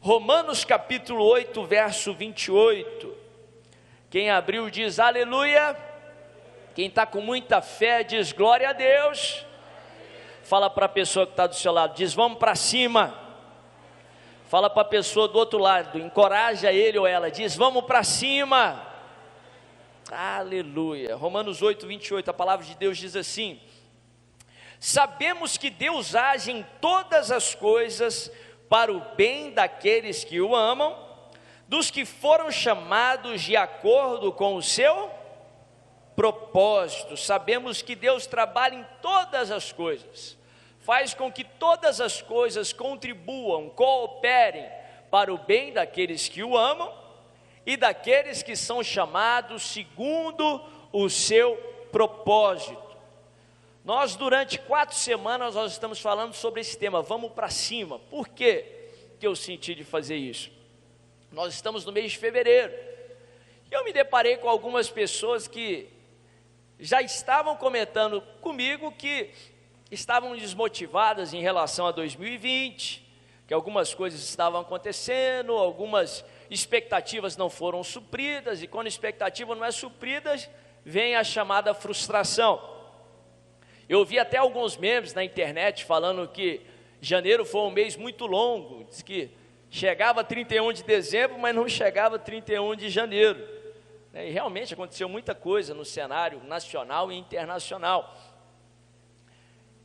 Romanos capítulo 8, verso 28. Quem abriu diz aleluia. Quem está com muita fé diz glória a Deus. Fala para a pessoa que está do seu lado, diz vamos para cima. Fala para a pessoa do outro lado, encoraja ele ou ela, diz vamos para cima. Aleluia. Romanos 8, 28, a palavra de Deus diz assim: sabemos que Deus age em todas as coisas para o bem daqueles que o amam, dos que foram chamados de acordo com o seu propósito. Sabemos que Deus trabalha em todas as coisas, faz com que todas as coisas contribuam, cooperem para o bem daqueles que o amam e daqueles que são chamados segundo o seu propósito. Nós durante 4 semanas nós estamos falando sobre esse tema, vamos para cima. Por que eu senti de fazer isso? Nós estamos no mês de fevereiro, e eu me deparei com algumas pessoas que já estavam comentando comigo que estavam desmotivadas em relação a 2020, que algumas coisas estavam acontecendo, algumas expectativas não foram supridas, e quando a expectativa não é suprida, vem a chamada frustração. Eu vi até alguns memes na internet falando que janeiro foi um mês muito longo, diz que chegava 31 de dezembro, mas não chegava 31 de janeiro, e realmente aconteceu muita coisa no cenário nacional e internacional.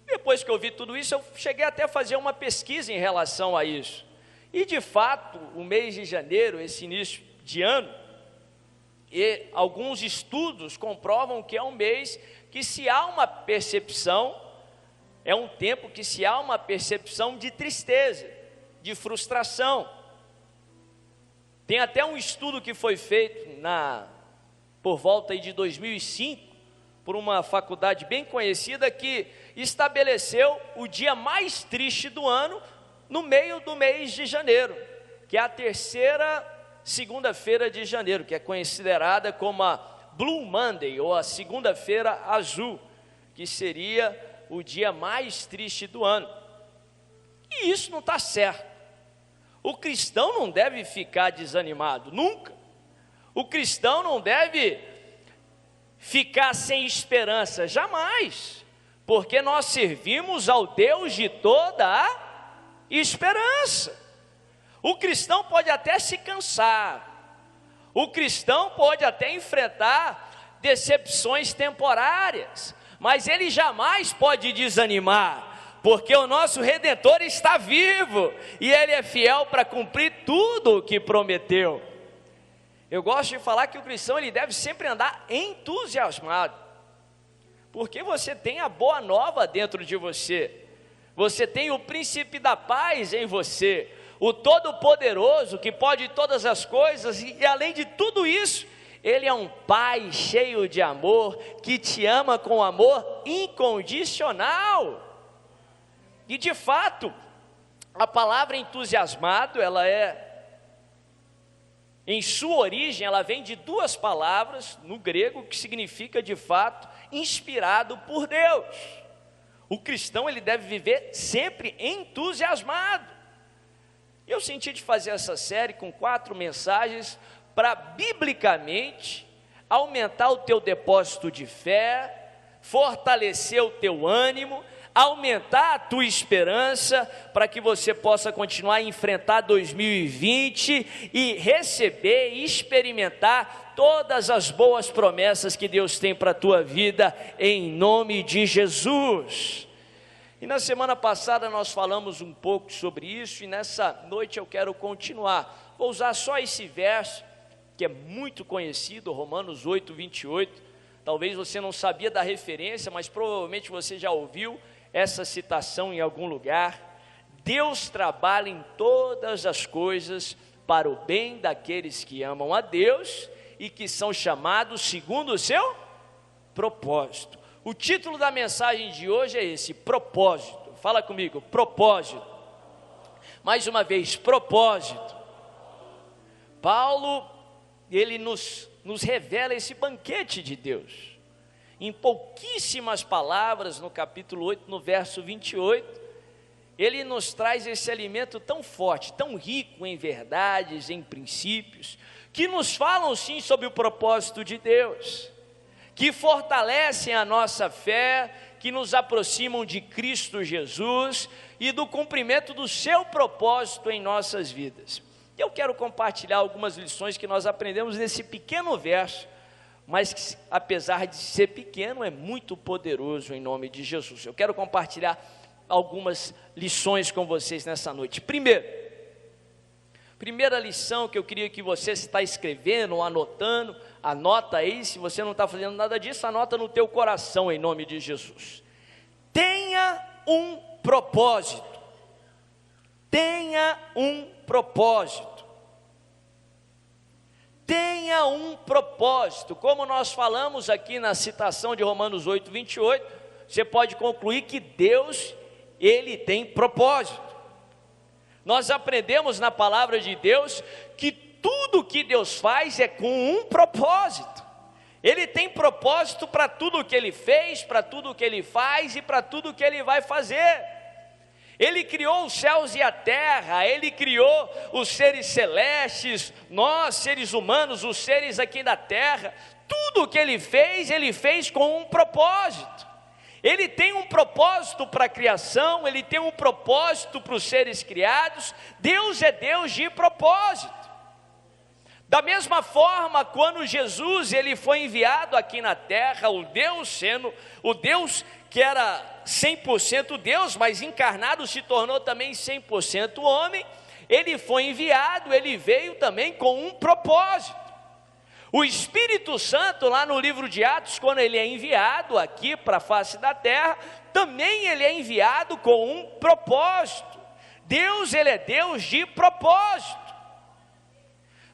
Depois que eu vi tudo isso, eu cheguei até a fazer uma pesquisa em relação a isso, e de fato, o mês de janeiro, esse início de ano, e alguns estudos comprovam que é um mês que se há uma percepção, é um tempo que se há uma percepção de tristeza, de frustração. Tem até um estudo que foi feito por volta aí de 2005, por uma faculdade bem conhecida, que estabeleceu o dia mais triste do ano no meio do mês de janeiro, que é a terceira segunda-feira de janeiro, que é considerada como a Blue Monday, ou a segunda-feira azul, que seria o dia mais triste do ano. E isso não está certo. O cristão não deve ficar desanimado, nunca. O cristão não deve ficar sem esperança, jamais, porque nós servimos ao Deus de toda a esperança. O cristão pode até se cansar, o cristão pode até enfrentar decepções temporárias, mas ele jamais pode desanimar, porque o nosso Redentor está vivo, e Ele é fiel para cumprir tudo o que prometeu. Eu gosto de falar que o cristão ele deve sempre andar entusiasmado, porque você tem a boa nova dentro de você, você tem o príncipe da paz em você, o Todo-Poderoso que pode todas as coisas, e além de tudo isso, Ele é um Pai cheio de amor, que te ama com amor incondicional. E de fato, a palavra entusiasmado, ela em sua origem, ela vem de 2 palavras no grego, que significa de fato, inspirado por Deus. O cristão ele deve viver sempre entusiasmado. Eu senti de fazer essa série com 4 mensagens, para biblicamente aumentar o teu depósito de fé, fortalecer o teu ânimo, aumentar a tua esperança, para que você possa continuar a enfrentar 2020 e receber e experimentar todas as boas promessas que Deus tem para a tua vida, em nome de Jesus. E na semana passada nós falamos um pouco sobre isso, e nessa noite eu quero continuar. Vou usar só esse verso, que é muito conhecido, Romanos 8, 28, talvez você não sabia da referência, mas provavelmente você já ouviu essa citação em algum lugar. Deus trabalha em todas as coisas para o bem daqueles que amam a Deus e que são chamados segundo o seu propósito. O título da mensagem de hoje é esse, propósito. Fala comigo, propósito. Mais uma vez, propósito. Paulo, ele nos revela esse banquete de Deus, em pouquíssimas palavras, no capítulo 8, no verso 28, ele nos traz esse alimento tão forte, tão rico em verdades, em princípios, que nos falam sim sobre o propósito de Deus, que fortalecem a nossa fé, que nos aproximam de Cristo Jesus e do cumprimento do seu propósito em nossas vidas. Eu quero compartilhar algumas lições que nós aprendemos nesse pequeno verso, mas que, apesar de ser pequeno, é muito poderoso em nome de Jesus. Eu quero compartilhar algumas lições com vocês nessa noite. Primeira lição que eu queria que você está escrevendo ou anotando, anota aí. Se você não está fazendo nada disso, anota no teu coração em nome de Jesus. Tenha um propósito. Tenha um propósito. Tenha um propósito. Como nós falamos aqui na citação de Romanos 8, 28, você pode concluir que Deus, Ele tem propósito. Nós aprendemos na palavra de Deus que tudo que Deus faz é com um propósito. Ele tem propósito para tudo que Ele fez, para tudo que Ele faz e para tudo que Ele vai fazer. Ele criou os céus e a terra, Ele criou os seres celestes, nós, seres humanos, os seres aqui da terra. Tudo que Ele fez com um propósito. Ele tem um propósito para a criação, Ele tem um propósito para os seres criados. Deus é Deus de propósito. Da mesma forma, quando Jesus ele foi enviado aqui na terra, o Deus sendo, o Deus que era 100% Deus, mas encarnado se tornou também 100% homem, ele foi enviado, ele veio também com um propósito. O Espírito Santo, lá no livro de Atos, quando ele é enviado aqui para a face da terra, também ele é enviado com um propósito. Deus, ele é Deus de propósito.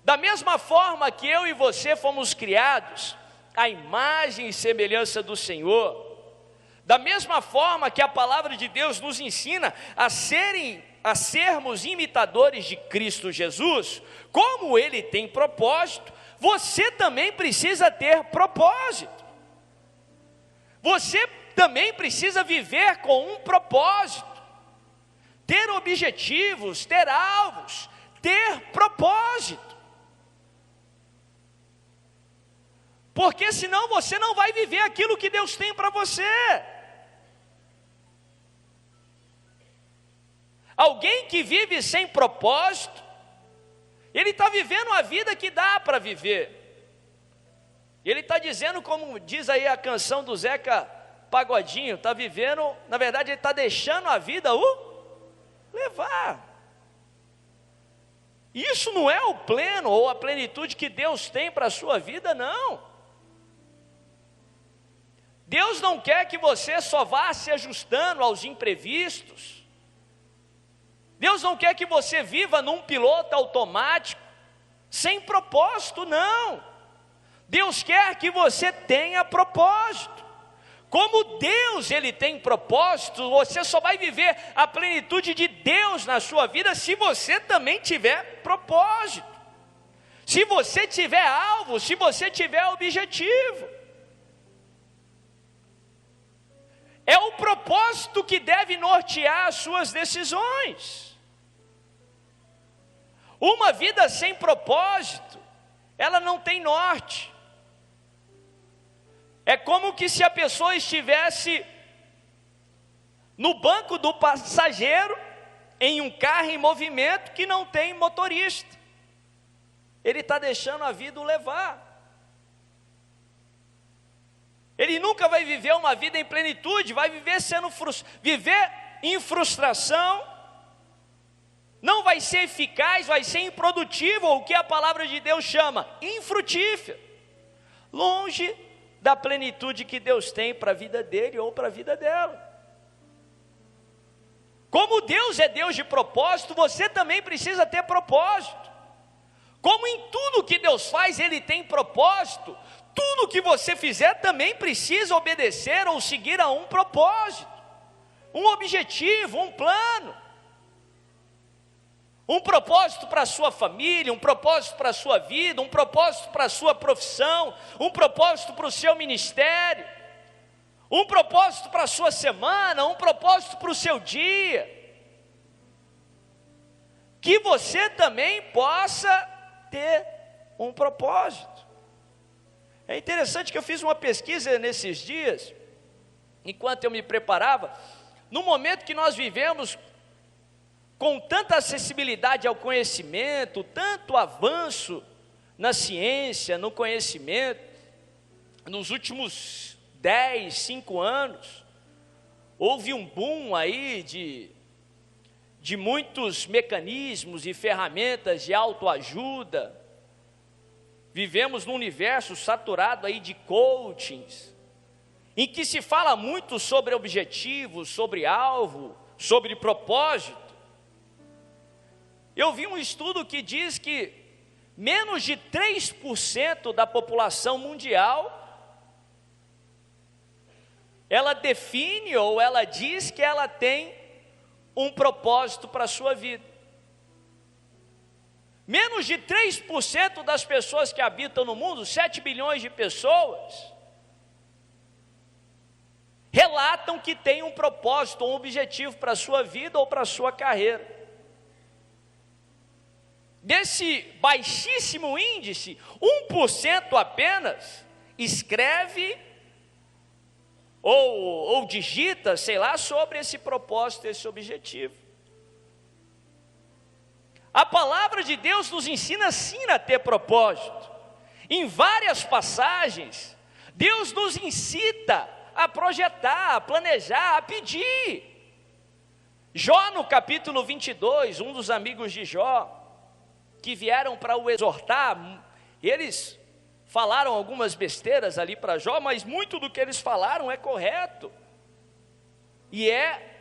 Da mesma forma que eu e você fomos criados à imagem e semelhança do Senhor, da mesma forma que a palavra de Deus nos ensina a sermos imitadores de Cristo Jesus, como Ele tem propósito, você também precisa ter propósito. Você também precisa viver com um propósito, ter objetivos, ter alvos, ter propósito. Porque senão você não vai viver aquilo que Deus tem para você. Alguém que vive sem propósito, ele está vivendo a vida que dá para viver. Ele está dizendo, como diz aí a canção do Zeca Pagodinho, está vivendo, na verdade ele está deixando a vida levar. Isso não é o pleno ou a plenitude que Deus tem para a sua vida, não. Deus não quer que você só vá se ajustando aos imprevistos. Deus não quer que você viva num piloto automático, sem propósito, não. Deus quer que você tenha propósito. Como Deus ele tem propósito, você só vai viver a plenitude de Deus na sua vida se você também tiver propósito. Se você tiver alvo, se você tiver objetivo. É o propósito que deve nortear as suas decisões. Uma vida sem propósito, ela não tem norte. É como que se a pessoa estivesse no banco do passageiro, em um carro em movimento que não tem motorista. Ele está deixando a vida o levar. Ele nunca vai viver uma vida em plenitude, vai viver viver em frustração, não vai ser eficaz, vai ser improdutivo, o que a palavra de Deus chama infrutífero, longe da plenitude que Deus tem para a vida dele ou para a vida dela. Como Deus é Deus de propósito, você também precisa ter propósito. Como em tudo que Deus faz, Ele tem propósito, tudo que você fizer também precisa obedecer ou seguir a um propósito, um objetivo, um plano. Um propósito para a sua família, um propósito para a sua vida, um propósito para a sua profissão, um propósito para o seu ministério, um propósito para a sua semana, um propósito para o seu dia. que você também possa ter um propósito. É interessante que eu fiz uma pesquisa nesses dias, enquanto eu me preparava, no momento que nós vivemos com tanta acessibilidade ao conhecimento, tanto avanço na ciência, no conhecimento, nos últimos 5 anos, houve um boom aí de muitos mecanismos e ferramentas de autoajuda. Vivemos num universo saturado aí de coachings, em que se fala muito sobre objetivos, sobre alvo, sobre propósito. Eu vi um estudo que diz que menos de 3% da população mundial, ela define ou ela diz que ela tem um propósito para a sua vida. Menos de 3% das pessoas que habitam no mundo, 7 bilhões de pessoas, relatam que tem um propósito, um objetivo para a sua vida ou para a sua carreira. Desse baixíssimo índice, 1% apenas escreve ou digita, sei lá, sobre esse propósito, esse objetivo. A palavra de Deus nos ensina sim a ter propósito. Em várias passagens, Deus nos incita a projetar, a planejar, a pedir. Jó, no capítulo 22, um dos amigos de Jó, que vieram para o exortar, eles falaram algumas besteiras ali para Jó, mas muito do que eles falaram é correto, e é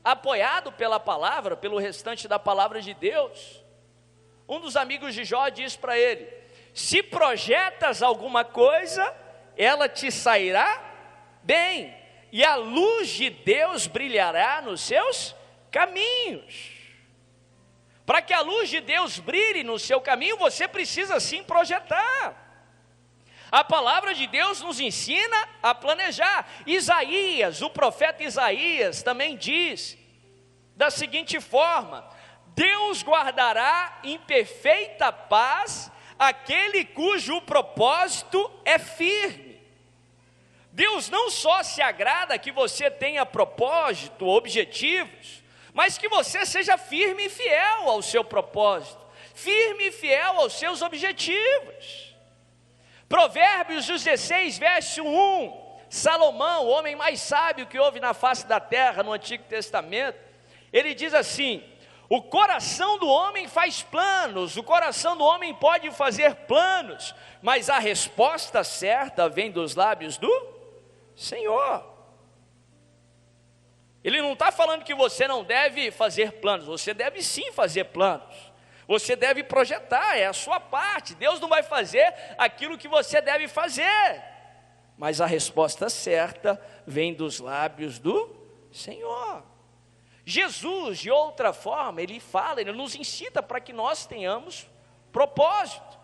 apoiado pela palavra, pelo restante da palavra de Deus. Um dos amigos de Jó diz para ele: se projetas alguma coisa, ela te sairá bem, e a luz de Deus brilhará nos seus caminhos. Para que a luz de Deus brilhe no seu caminho, você precisa sim projetar. A palavra de Deus nos ensina a planejar. Isaías, o profeta Isaías também diz da seguinte forma: Deus guardará em perfeita paz aquele cujo propósito é firme. Deus não só se agrada que você tenha propósito, objetivos, mas que você seja firme e fiel ao seu propósito, firme e fiel aos seus objetivos. Provérbios 16, verso 1, Salomão, o homem mais sábio que houve na face da terra no Antigo Testamento, ele diz assim: o coração do homem faz planos, o coração do homem pode fazer planos, mas a resposta certa vem dos lábios do Senhor. Ele não está falando que você não deve fazer planos, você deve sim fazer planos, você deve projetar, é a sua parte. Deus não vai fazer aquilo que você deve fazer, mas a resposta certa vem dos lábios do Senhor. Jesus, de outra forma, ele fala, ele nos incita para que nós tenhamos propósito,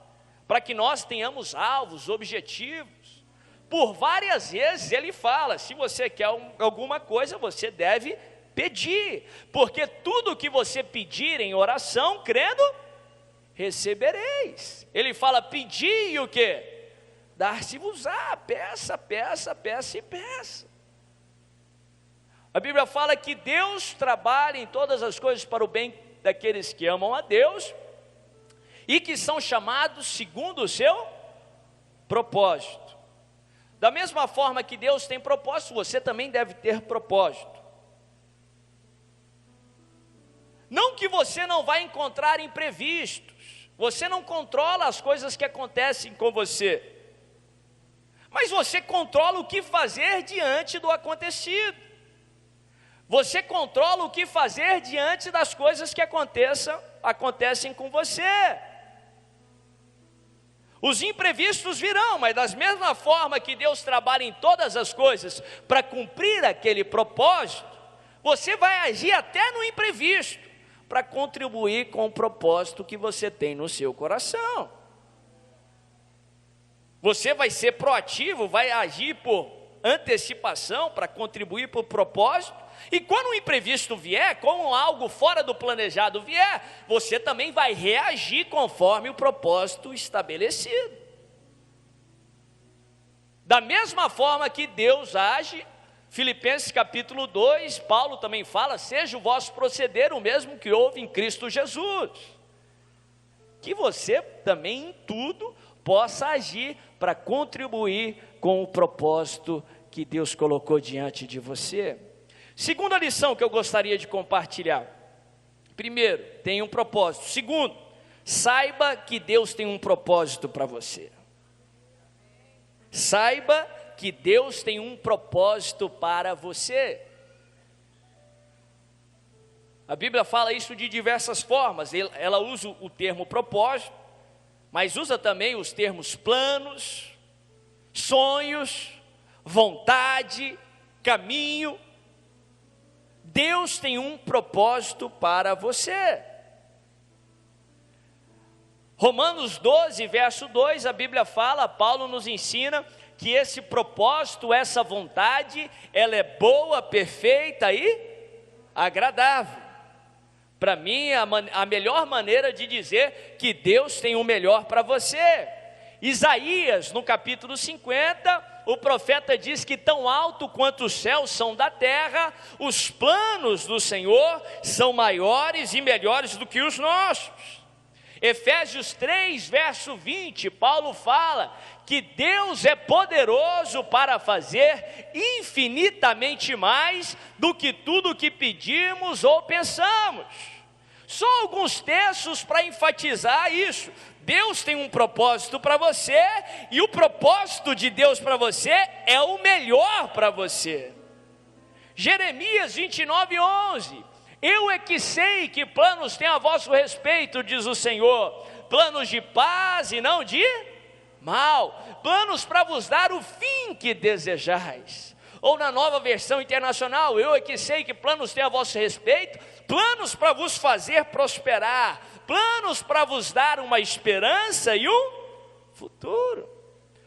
para que nós tenhamos alvos, objetivos. Por várias vezes ele fala: se você quer alguma coisa, você deve pedir, porque tudo que você pedir em oração, crendo, recebereis. Ele fala: pedi e o quê? Dar-se-vos-á, peça, peça, peça e peça. A Bíblia fala que Deus trabalha em todas as coisas para o bem daqueles que amam a Deus e que são chamados segundo o seu propósito. Da mesma forma que Deus tem propósito, você também deve ter propósito. Não que você não vai encontrar imprevistos, você não controla as coisas que acontecem com você, mas você controla o que fazer diante do acontecido. Você controla o que fazer diante das coisas que acontecem com você. Os imprevistos virão, mas da mesma forma que Deus trabalha em todas as coisas para cumprir aquele propósito, você vai agir até no imprevisto para contribuir com o propósito que você tem no seu coração. Você vai ser proativo, vai agir por antecipação para contribuir para o propósito, E quando o imprevisto vier, como algo fora do planejado vier, você também vai reagir conforme o propósito estabelecido. Da mesma forma que Deus age, Filipenses capítulo 2, Paulo também fala: seja o vosso proceder o mesmo que houve em Cristo Jesus. Que você também em tudo possa agir para contribuir com o propósito que Deus colocou diante de você. Segunda lição que eu gostaria de compartilhar: primeiro, tem um propósito. Segundo, saiba que Deus tem um propósito para você. Saiba que Deus tem um propósito para você. A Bíblia fala isso de diversas formas. Ela usa o termo propósito, mas usa também os termos planos, sonhos, vontade, caminho. Deus tem um propósito para você. Romanos 12, verso 2, a Bíblia fala, Paulo nos ensina que esse propósito, essa vontade, ela é boa, perfeita e agradável. Para mim, a melhor maneira de dizer que Deus tem o melhor para você. Isaías, no capítulo 50, o profeta diz que tão alto quanto os céus são da terra, os planos do Senhor são maiores e melhores do que os nossos. Efésios 3, verso 20, Paulo fala que Deus é poderoso para fazer infinitamente mais do que tudo que pedimos ou pensamos. Só alguns textos para enfatizar isso. Deus tem um propósito para você, e o propósito de Deus para você é o melhor para você. Jeremias 29, 11, eu é que sei que planos tenho a vosso respeito, diz o Senhor, planos de paz e não de mal, planos para vos dar o fim que desejais. Ou na Nova Versão Internacional, eu é que sei que planos tenho a vosso respeito, planos para vos fazer prosperar, planos para vos dar uma esperança e um futuro.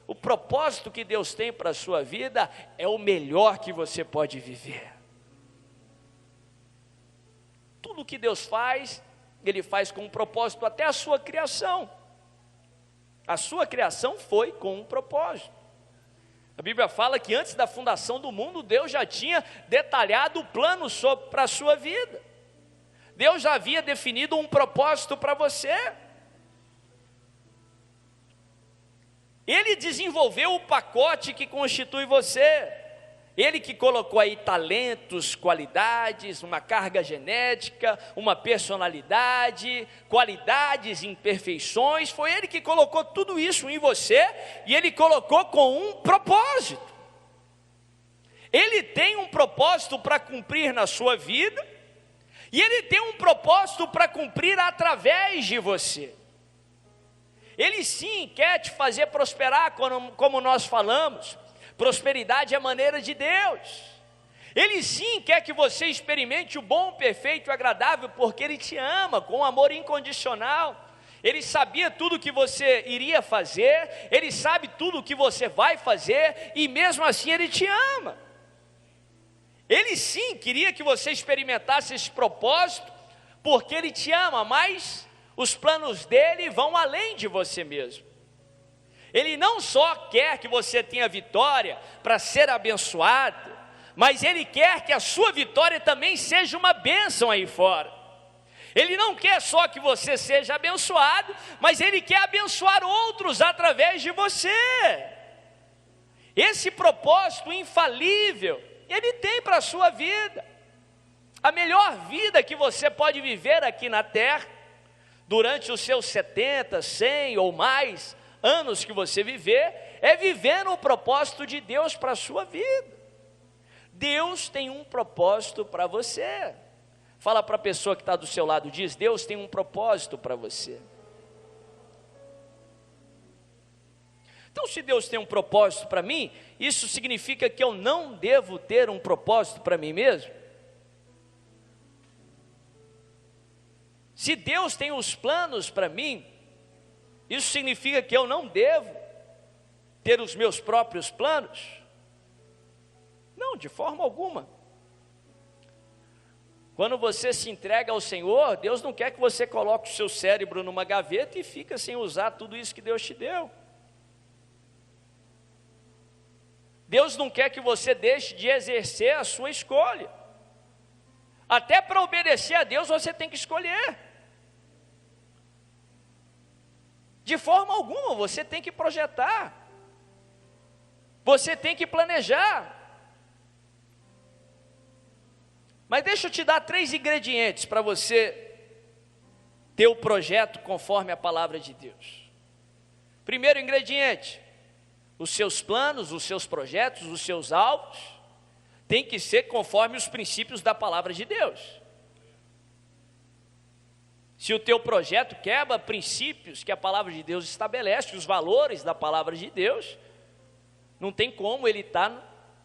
O propósito que Deus tem para a sua vida é o melhor que você pode viver. Tudo que Deus faz, Ele faz com um propósito, até a sua criação. A sua criação foi com um propósito. A Bíblia fala que antes da fundação do mundo, Deus já tinha detalhado o plano para a sua vida. Deus já havia definido um propósito para você. Ele desenvolveu o pacote que constitui você. Ele que colocou aí talentos, qualidades, uma carga genética, uma personalidade, qualidades, imperfeições. Foi Ele que colocou tudo isso em você, e Ele colocou com um propósito. Ele tem um propósito para cumprir na sua vida, e Ele tem um propósito para cumprir através de você. Ele sim quer te fazer prosperar, como nós falamos. Prosperidade é a maneira de Deus. Ele sim quer que você experimente o bom, perfeito e agradável, porque Ele te ama com amor incondicional. Ele sabia tudo o que você iria fazer, Ele sabe tudo o que você vai fazer, e mesmo assim Ele te ama. Ele sim queria que você experimentasse esse propósito, porque Ele te ama, mas os planos dEle vão além de você mesmo. Ele não só quer que você tenha vitória para ser abençoado, mas Ele quer que a sua vitória também seja uma bênção aí fora. Ele não quer só que você seja abençoado, mas Ele quer abençoar outros através de você. Esse propósito infalível, Ele tem para a sua vida. A melhor vida que você pode viver aqui na terra, durante os seus 70, 100 ou mais anos que você viver, é viver no propósito de Deus para a sua vida. Deus tem um propósito para você. Fala para a pessoa que está do seu lado, diz: Deus tem um propósito para você. Então, se Deus tem um propósito para mim, isso significa que eu não devo ter um propósito para mim mesmo? Se Deus tem os planos para mim, isso significa que eu não devo ter os meus próprios planos? Não, de forma alguma. Quando você se entrega ao Senhor, Deus não quer que você coloque o seu cérebro numa gaveta e fique sem usar tudo isso que Deus te deu. Deus não quer que você deixe de exercer a sua escolha. Até para obedecer a Deus você tem que escolher. De forma alguma, você tem que projetar. Você tem que planejar. Mas deixa eu te dar 3 ingredientes para você ter o projeto conforme a palavra de Deus. Primeiro ingrediente: os seus planos, os seus projetos, os seus alvos tem que ser conforme os princípios da palavra de Deus. Se o teu projeto quebra princípios que a palavra de Deus estabelece, os valores da palavra de Deus, não tem como ele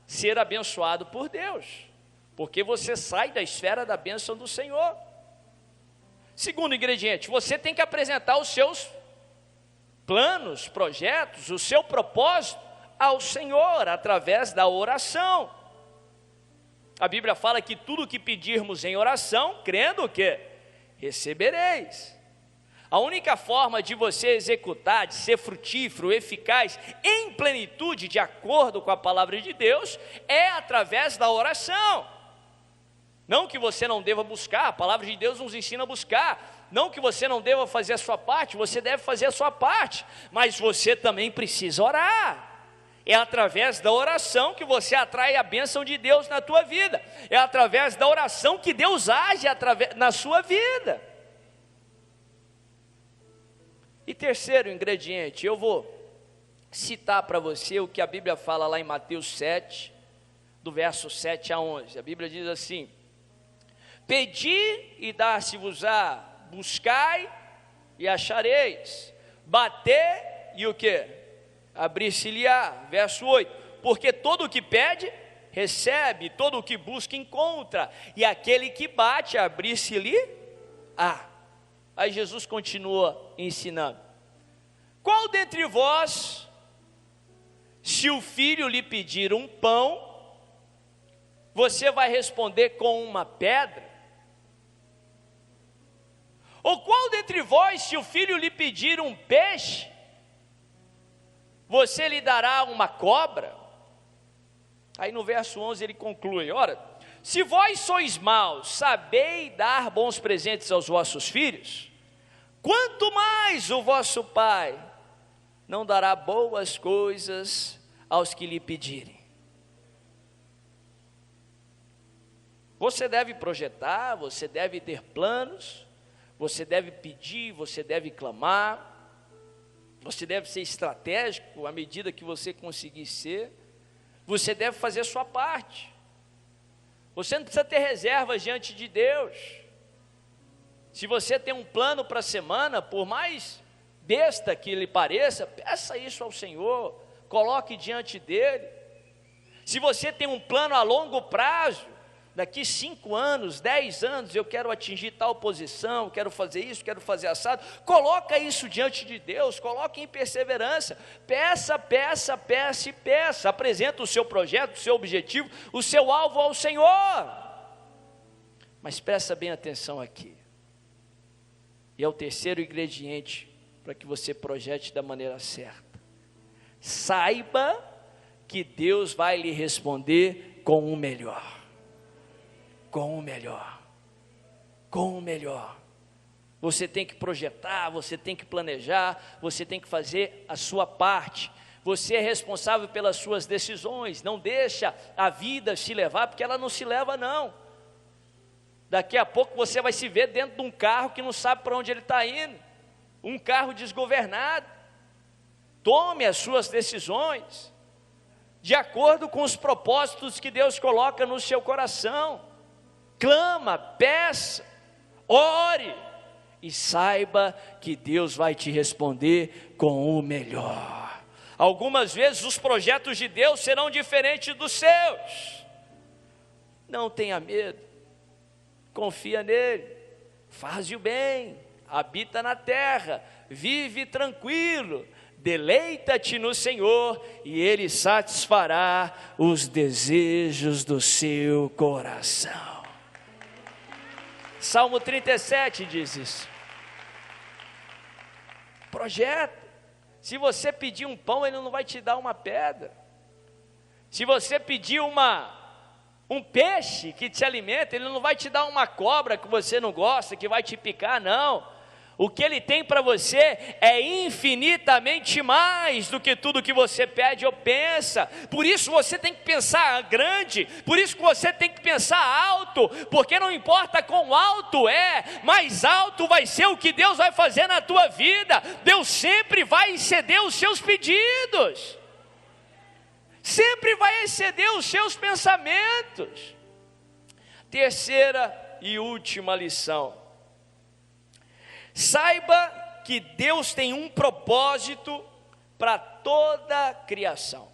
ser abençoado por Deus, porque você sai da esfera da bênção do Senhor. Segundo ingrediente: você tem que apresentar os seus planos, projetos, o seu propósito ao Senhor, através da oração. A Bíblia fala que tudo que pedirmos em oração, crendo o quê? Recebereis. A única forma de você executar, de ser frutífero, eficaz, em plenitude, de acordo com a palavra de Deus, é através da oração. Não que você não deva buscar, a palavra de Deus nos ensina a buscar. Não que você não deva fazer a sua parte, você deve fazer a sua parte, mas você também precisa orar. É através da oração que você atrai a bênção de Deus na tua vida. É através da oração que Deus age na sua vida. E terceiro ingrediente, eu vou citar para você o que a Bíblia fala lá em Mateus 7, do verso 7 a 11. A Bíblia diz assim: pedi e dar-se-vos-á, buscai e achareis, bater e o quê? Abrir-se-lhe-á. Verso 8: porque todo o que pede, recebe, todo o que busca, encontra, e aquele que bate, abrir-se-lhe-á. Aí Jesus continua ensinando: qual dentre vós, se o filho lhe pedir um pão, você vai responder com uma pedra? Ou qual dentre vós, se o filho lhe pedir um peixe, você lhe dará uma cobra? Aí no verso 11 ele conclui: ora, se vós sois maus, sabei dar bons presentes aos vossos filhos, quanto mais o vosso Pai não dará boas coisas aos que lhe pedirem. Você deve projetar, você deve ter planos, você deve pedir, você deve clamar, você deve ser estratégico à medida que você conseguir ser. Você deve fazer a sua parte. Você não precisa ter reservas diante de Deus. Se você tem um plano para a semana, por mais besta que lhe pareça, peça isso ao Senhor, coloque diante dele. Se você tem um plano a longo prazo, daqui 5 anos, 10 anos, eu quero atingir tal posição, quero fazer isso, quero fazer assado, coloca isso diante de Deus, coloque em perseverança, peça, peça, peça e peça, apresenta o seu projeto, o seu objetivo, o seu alvo ao Senhor. Mas presta bem atenção aqui, e é o terceiro ingrediente para que você projete da maneira certa: saiba que Deus vai lhe responder com o melhor. Com o melhor, com o melhor. Você tem que projetar, você tem que planejar, você tem que fazer a sua parte. Você é responsável pelas suas decisões. Não deixa a vida se levar, porque ela não se leva não. Daqui a pouco você vai se ver dentro de um carro que não sabe para onde ele está indo, um carro desgovernado. Tome as suas decisões de acordo com os propósitos que Deus coloca no seu coração. Clama, peça, ore e saiba que Deus vai te responder com o melhor. Algumas vezes os projetos de Deus serão diferentes dos seus. Não tenha medo, confia nele, faz o bem, habita na terra, vive tranquilo, deleita-te no Senhor e Ele satisfará os desejos do seu coração. Salmo 37 diz isso. Projeta. Se você pedir um pão, ele não vai te dar uma pedra. Se você pedir um peixe que te alimenta, ele não vai te dar uma cobra que você não gosta, que vai te picar, não. O que ele tem para você é infinitamente mais do que tudo que você pede ou pensa. Por isso você tem que pensar grande, por isso que você tem que pensar alto, porque não importa quão alto é, mais alto vai ser o que Deus vai fazer na tua vida. Deus sempre vai exceder os seus pedidos, sempre vai exceder os seus pensamentos. Terceira e última lição: saiba que Deus tem um propósito para toda a criação.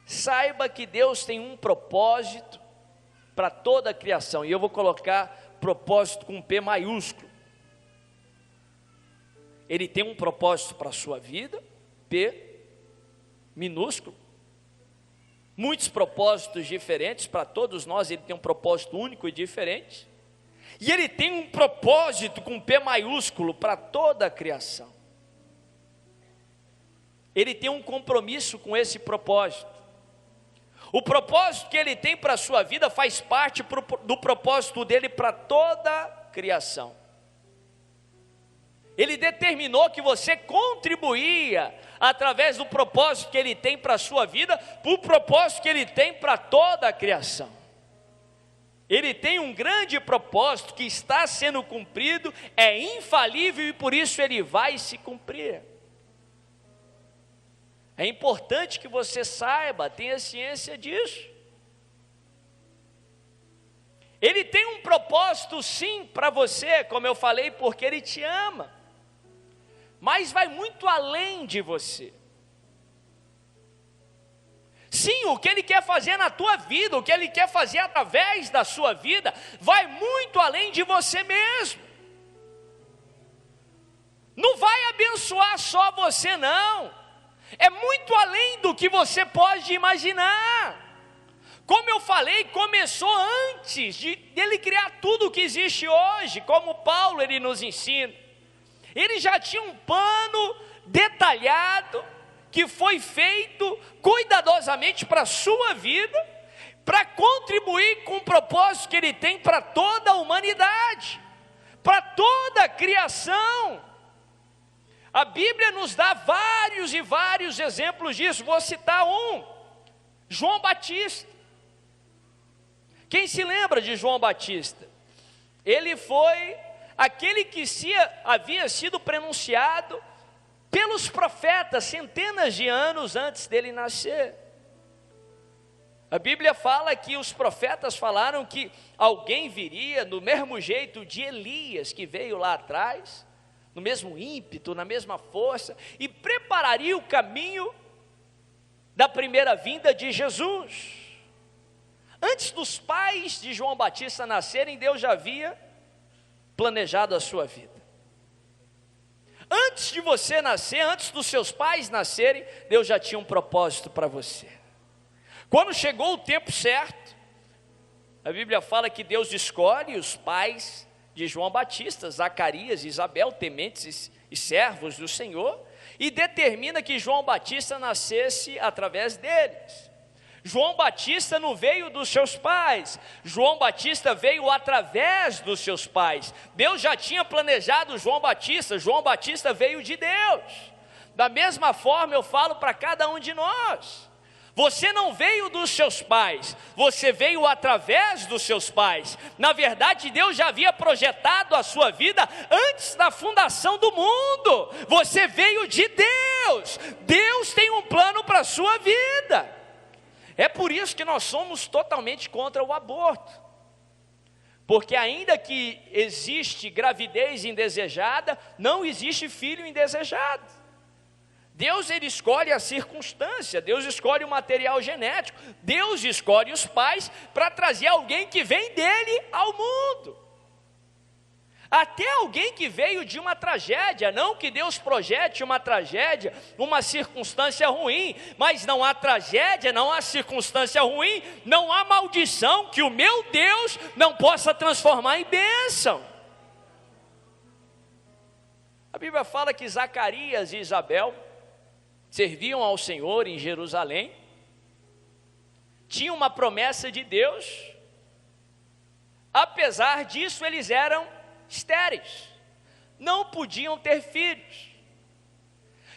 Saiba que Deus tem um propósito para toda a criação. E eu vou colocar propósito com P maiúsculo. Ele tem um propósito para a sua vida, P minúsculo. Muitos propósitos diferentes para todos nós. Ele tem um propósito único e diferente. E ele tem um propósito com P maiúsculo para toda a criação. Ele tem um compromisso com esse propósito. O propósito que ele tem para a sua vida faz parte do propósito dele para toda a criação. Ele determinou que você contribuía através do propósito que ele tem para a sua vida, para o propósito que ele tem para toda a criação. Ele tem um grande propósito que está sendo cumprido, é infalível e por isso ele vai se cumprir. É importante que você saiba, tenha ciência disso. Ele tem um propósito sim para você, como eu falei, porque ele te ama, mas vai muito além de você. Sim, o que ele quer fazer na tua vida, o que ele quer fazer através da sua vida, vai muito além de você mesmo. Não vai abençoar só você não, é muito além do que você pode imaginar. Como eu falei, começou antes dele criar tudo o que existe hoje, como Paulo ele nos ensina. Ele já tinha um plano detalhado, que foi feito cuidadosamente para a sua vida, para contribuir com o propósito que ele tem para toda a humanidade, para toda a criação. A Bíblia nos dá vários e vários exemplos disso. Vou citar um: João Batista. Quem se lembra de João Batista? Ele foi aquele que havia sido pronunciado pelos profetas centenas de anos antes dele nascer. A Bíblia fala que os profetas falaram que alguém viria do mesmo jeito de Elias, que veio lá atrás, no mesmo ímpeto, na mesma força, e prepararia o caminho da primeira vinda de Jesus. Antes dos pais de João Batista nascerem, Deus já havia planejado a sua vida. Antes de você nascer, antes dos seus pais nascerem, Deus já tinha um propósito para você. Quando chegou o tempo certo, a Bíblia fala que Deus escolhe os pais de João Batista, Zacarias e Isabel, tementes e servos do Senhor, e determina que João Batista nascesse através deles. João Batista não veio dos seus pais, João Batista veio através dos seus pais. Deus já tinha planejado João Batista veio de Deus. Da mesma forma eu falo para cada um de nós: você não veio dos seus pais, você veio através dos seus pais. Na verdade, Deus já havia projetado a sua vida antes da fundação do mundo. Você veio de Deus, Deus tem um plano para a sua vida. É por isso que nós somos totalmente contra o aborto, porque ainda que existe gravidez indesejada, não existe filho indesejado. Deus ele escolhe a circunstância, Deus escolhe o material genético, Deus escolhe os pais para trazer alguém que vem dele ao mundo. Até alguém que veio de uma tragédia, não que Deus projete uma tragédia, uma circunstância ruim, mas não há tragédia, não há circunstância ruim, não há maldição que o meu Deus não possa transformar em bênção. A Bíblia fala que Zacarias e Isabel serviam ao Senhor em Jerusalém, tinham uma promessa de Deus, apesar disso eles eram estéreis, não podiam ter filhos.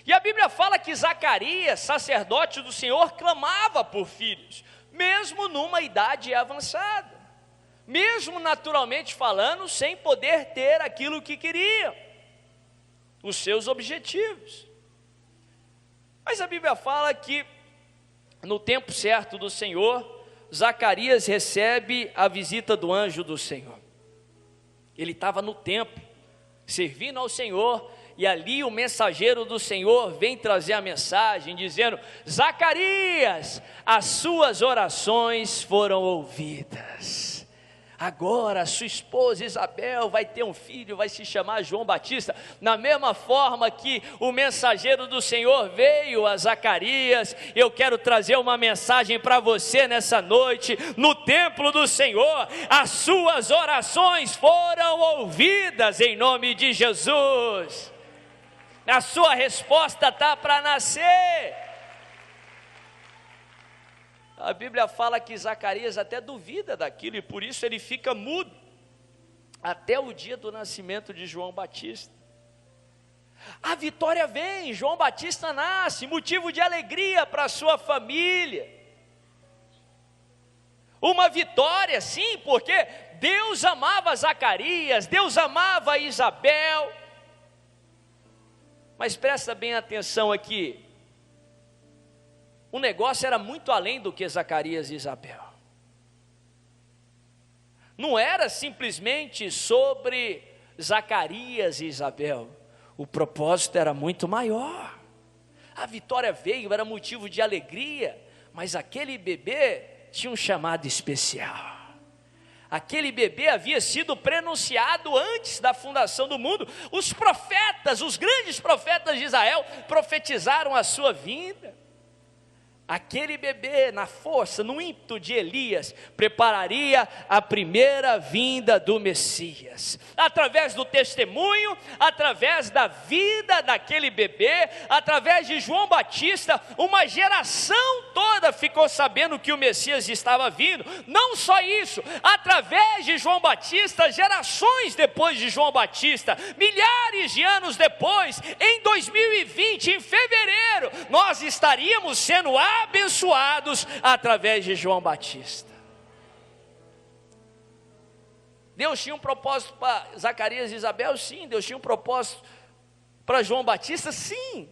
E a Bíblia fala que Zacarias, sacerdote do Senhor, clamava por filhos, mesmo numa idade avançada, mesmo naturalmente falando, sem poder ter aquilo que queria, os seus objetivos. Mas a Bíblia fala que no tempo certo do Senhor, Zacarias recebe a visita do anjo do Senhor. Ele estava no templo, servindo ao Senhor, e ali o mensageiro do Senhor vem trazer a mensagem, dizendo: Zacarias, as suas orações foram ouvidas. Agora a sua esposa Isabel vai ter um filho, vai se chamar João Batista. Na mesma forma que o mensageiro do Senhor veio a Zacarias, eu quero trazer uma mensagem para você nessa noite. No templo do Senhor, as suas orações foram ouvidas em nome de Jesus. A sua resposta está para nascer. A Bíblia fala que Zacarias até duvida daquilo, e por isso ele fica mudo, até o dia do nascimento de João Batista. A vitória vem, João Batista nasce, motivo de alegria para a sua família. Uma vitória, sim, porque Deus amava Zacarias, Deus amava Isabel. Mas presta bem atenção aqui, o negócio era muito além do que Zacarias e Isabel. Não era simplesmente sobre Zacarias e Isabel, o propósito era muito maior. A vitória veio, era motivo de alegria, mas aquele bebê tinha um chamado especial. Aquele bebê havia sido prenunciado antes da fundação do mundo. Os profetas, os grandes profetas de Israel, profetizaram a sua vinda. Aquele bebê, na força, no ímpeto de Elias, prepararia a primeira vinda do Messias. Através do testemunho, através da vida daquele bebê, através de João Batista, uma geração toda ficou sabendo que o Messias estava vindo. Não só isso, através de João Batista, gerações depois de João Batista, milhares de anos depois, em 2020, em fevereiro, nós estaríamos sendo abençoados através de João Batista. Deus tinha um propósito para Zacarias e Isabel? Sim. Deus tinha um propósito para João Batista? Sim.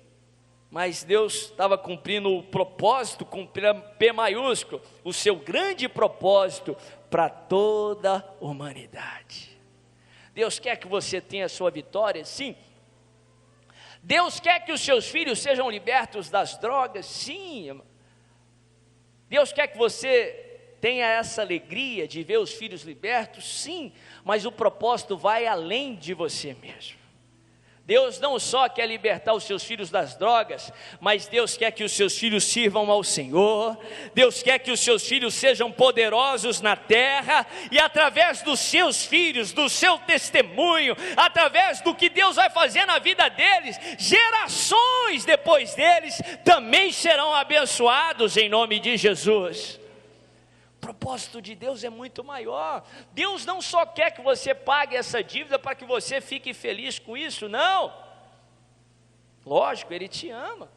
Mas Deus estava cumprindo o propósito com P maiúsculo, o seu grande propósito para toda a humanidade. Deus quer que você tenha a sua vitória? Sim. Deus quer que os seus filhos sejam libertos das drogas? Sim. Deus quer que você tenha essa alegria de ver os filhos libertos? Sim, mas o propósito vai além de você mesmo. Deus não só quer libertar os seus filhos das drogas, mas Deus quer que os seus filhos sirvam ao Senhor. Deus quer que os seus filhos sejam poderosos na terra, e através dos seus filhos, do seu testemunho, através do que Deus vai fazer na vida deles, gerações depois deles também serão abençoados em nome de Jesus. O propósito de Deus é muito maior. Deus não só quer que você pague essa dívida para que você fique feliz com isso, não. Lógico, Ele te ama,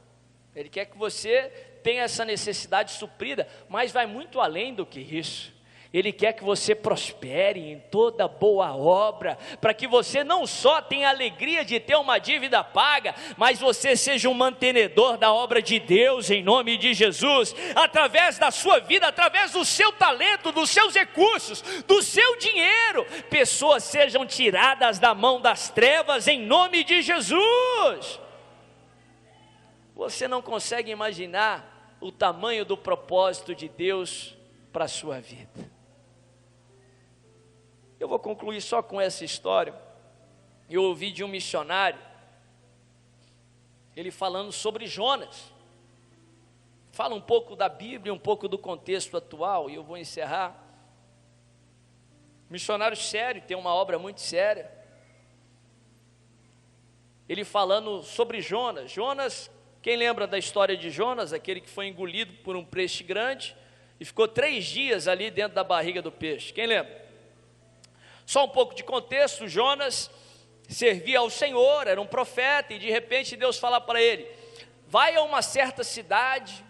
Ele quer que você tenha essa necessidade suprida, mas vai muito além do que isso. Ele quer que você prospere em toda boa obra, para que você não só tenha a alegria de ter uma dívida paga, mas você seja um mantenedor da obra de Deus em nome de Jesus, através da sua vida, através do seu talento, dos seus recursos, do seu dinheiro, pessoas sejam tiradas da mão das trevas em nome de Jesus. Você não consegue imaginar o tamanho do propósito de Deus para a sua vida. Eu vou concluir só com essa história. eu ouvi de um missionário, ele falando sobre Jonas. Fala um pouco da Bíblia, um pouco do contexto atual, e eu vou encerrar. Missionário sério, tem uma obra muito séria. Ele falando sobre Jonas. Jonas, quem lembra da história de Jonas? Aquele que foi engolido por um peixe grande e ficou 3 dias ali dentro da barriga do peixe. Quem lembra? Só um pouco de contexto. Jonas servia ao Senhor, era um profeta, e de repente Deus fala para ele: vai a uma certa cidade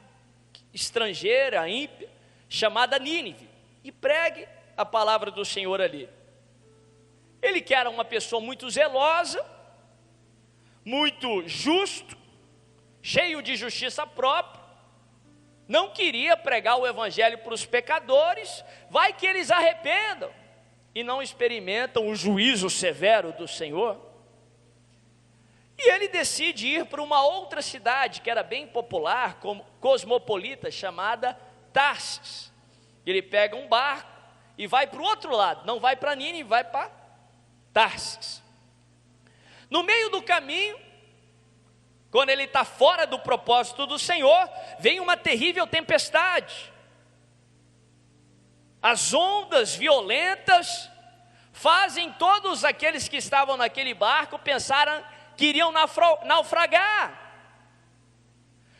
estrangeira, ímpia, chamada Nínive, e pregue a palavra do Senhor ali. Ele que era uma pessoa muito zelosa, muito justo, cheio de justiça própria, não queria pregar o evangelho para os pecadores. Vai que eles arrependam e não experimentam o juízo severo do Senhor. E ele decide ir para uma outra cidade que era bem popular, como cosmopolita, chamada Tarsis. Ele pega um barco e vai para o outro lado, não vai para Nínive, vai para Tarsis. No meio do caminho, quando ele está fora do propósito do Senhor, vem uma terrível tempestade. As ondas violentas fazem todos aqueles que estavam naquele barco pensaram que iriam naufragar.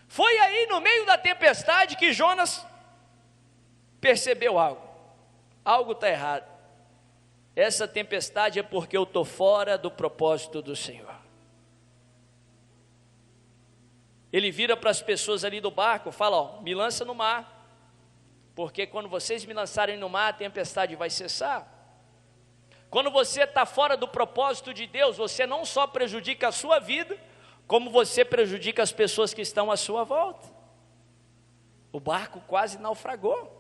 Foi aí no meio da tempestade que Jonas percebeu algo. Algo está errado. Essa tempestade é porque eu estou fora do propósito do Senhor. Ele vira para as pessoas ali do barco, fala: ó, me lança no mar, porque quando vocês me lançarem no mar, a tempestade vai cessar. Quando você está fora do propósito de Deus, você não só prejudica a sua vida, como você prejudica as pessoas que estão à sua volta. O barco quase naufragou.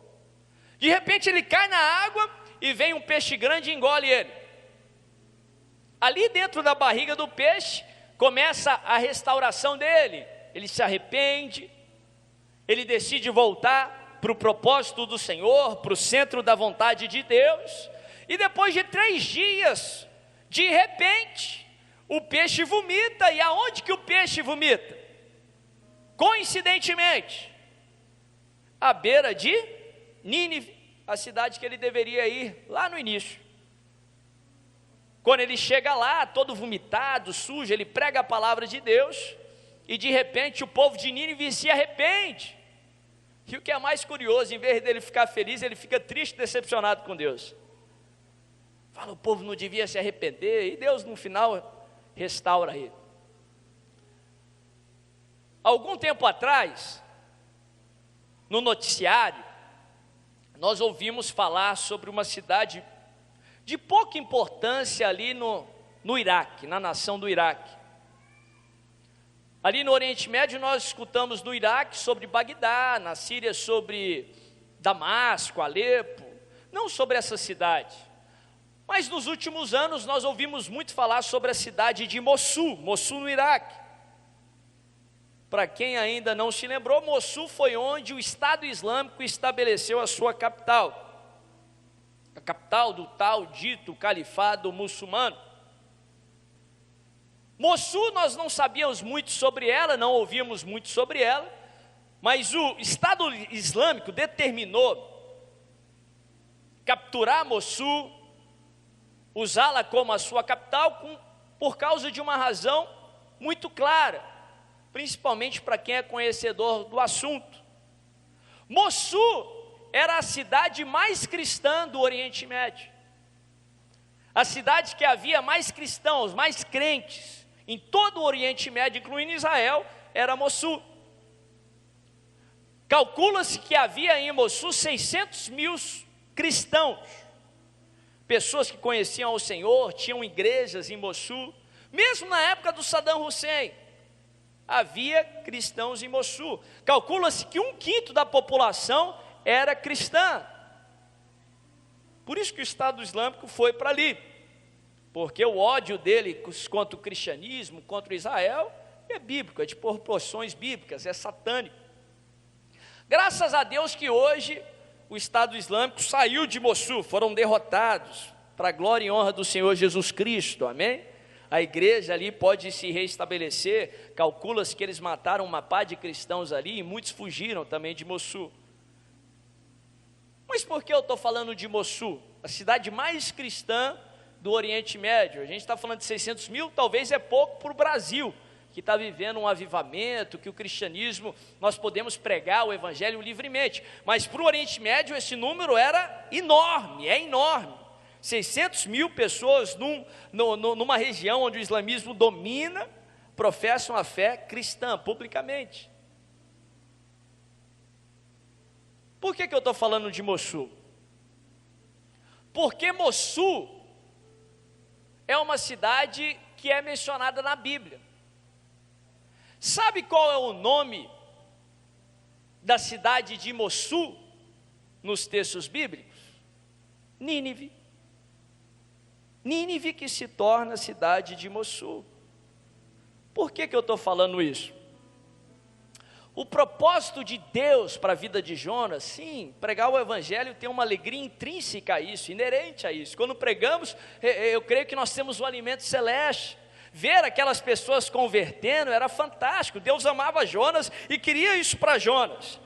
De repente ele cai na água e vem um peixe grande e engole ele. Ali dentro da barriga do peixe começa a restauração dele. Ele se arrepende, ele decide voltar para o propósito do Senhor, para o centro da vontade de Deus. E depois de 3 dias, de repente, o peixe vomita. E aonde que o peixe vomita? Coincidentemente, à beira de Nínive, a cidade que ele deveria ir lá no início. Quando ele chega lá, todo vomitado, sujo, ele prega a palavra de Deus, e de repente o povo de Nínive se arrepende. E o que é mais curioso, em vez dele ficar feliz, ele fica triste, decepcionado com Deus. Fala, o povo não devia se arrepender, e Deus no final restaura ele. Algum tempo atrás, no noticiário, nós ouvimos falar sobre uma cidade de pouca importância ali no Iraque, na nação do Iraque. Ali no Oriente Médio nós escutamos no Iraque sobre Bagdá, na Síria sobre Damasco, Alepo, não sobre essa cidade. Mas nos últimos anos nós ouvimos muito falar sobre a cidade de Mossul no Iraque. Para quem ainda não se lembrou, Mossul foi onde o Estado Islâmico estabeleceu a sua capital. A capital do tal dito califado muçulmano. Mossul nós não sabíamos muito sobre ela, não ouvíamos muito sobre ela, mas o Estado Islâmico determinou capturar Mossul, usá-la como a sua capital, por causa de uma razão muito clara, principalmente para quem é conhecedor do assunto. Mossul era a cidade mais cristã do Oriente Médio, a cidade que havia mais cristãos, mais crentes, em todo o Oriente Médio, incluindo Israel, era Mossul. Calcula-se que havia em Mossul 600 mil cristãos, pessoas que conheciam ao Senhor, tinham igrejas em Mossul. Mesmo na época do Saddam Hussein, havia cristãos em Mossul. Calcula-se que 1/5 da população era cristã. Por isso que o Estado Islâmico foi para ali, porque o ódio dele contra o cristianismo, contra Israel, é bíblico, é de proporções bíblicas, é satânico. Graças a Deus que hoje o Estado Islâmico saiu de Mossul, foram derrotados, para a glória e honra do Senhor Jesus Cristo, amém? a igreja ali pode se restabelecer. Calcula-se que eles mataram uma pá de cristãos ali e muitos fugiram também de Mossul. Mas por que eu estou falando de Mossul? A cidade mais cristã do Oriente Médio. A gente está falando de 600 mil, talvez é pouco para o Brasil, que está vivendo um avivamento, que o cristianismo, nós podemos pregar o evangelho livremente, mas para o Oriente Médio esse número era enorme, é enorme. 600 mil pessoas numa região onde o islamismo domina, professam a fé cristã publicamente. Por que eu estou falando de Mossul? Porque Mossul é uma cidade que é mencionada na Bíblia. Sabe qual é o nome da cidade de Mossul nos textos bíblicos? Nínive. Nínive que se torna a cidade de Mossul. Por que eu estou falando isso? O propósito de Deus para a vida de Jonas, sim, pregar o evangelho tem uma alegria intrínseca a isso, inerente a isso. Quando pregamos, eu creio que nós temos um alimento celeste. Ver aquelas pessoas convertendo era fantástico. Deus amava Jonas e queria isso para Jonas.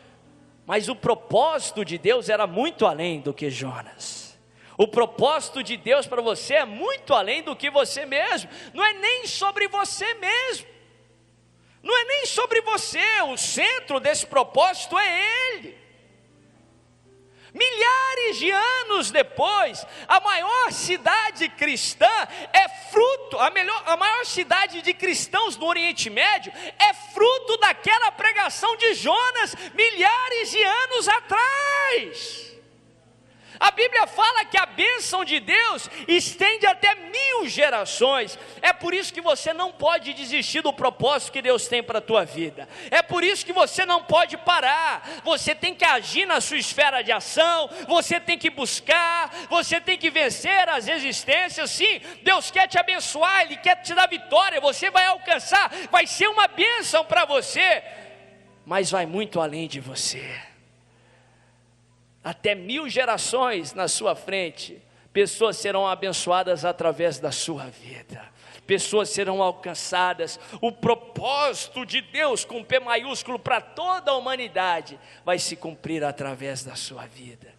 Mas o propósito de Deus era muito além do que Jonas. O propósito de Deus para você é muito além do que você mesmo. Não é nem sobre você mesmo. Não é nem sobre você, o centro desse propósito é Ele. Milhares de anos depois, a maior cidade cristã é fruto, a maior cidade de cristãos do Oriente Médio é fruto daquela pregação de Jonas, milhares de anos atrás. A Bíblia fala que a bênção de Deus estende até 1000 gerações. É por isso que você não pode desistir do propósito que Deus tem para a tua vida. É por isso que você não pode parar. Você tem que agir na sua esfera de ação. Você tem que buscar. Você tem que vencer as resistências. Sim, Deus quer te abençoar. Ele quer te dar vitória. Você vai alcançar. Vai ser uma bênção para você. Mas vai muito além de você. Até 1000 gerações na sua frente, pessoas serão abençoadas através da sua vida, pessoas serão alcançadas. O propósito de Deus com P maiúsculo para toda a humanidade vai se cumprir através da sua vida.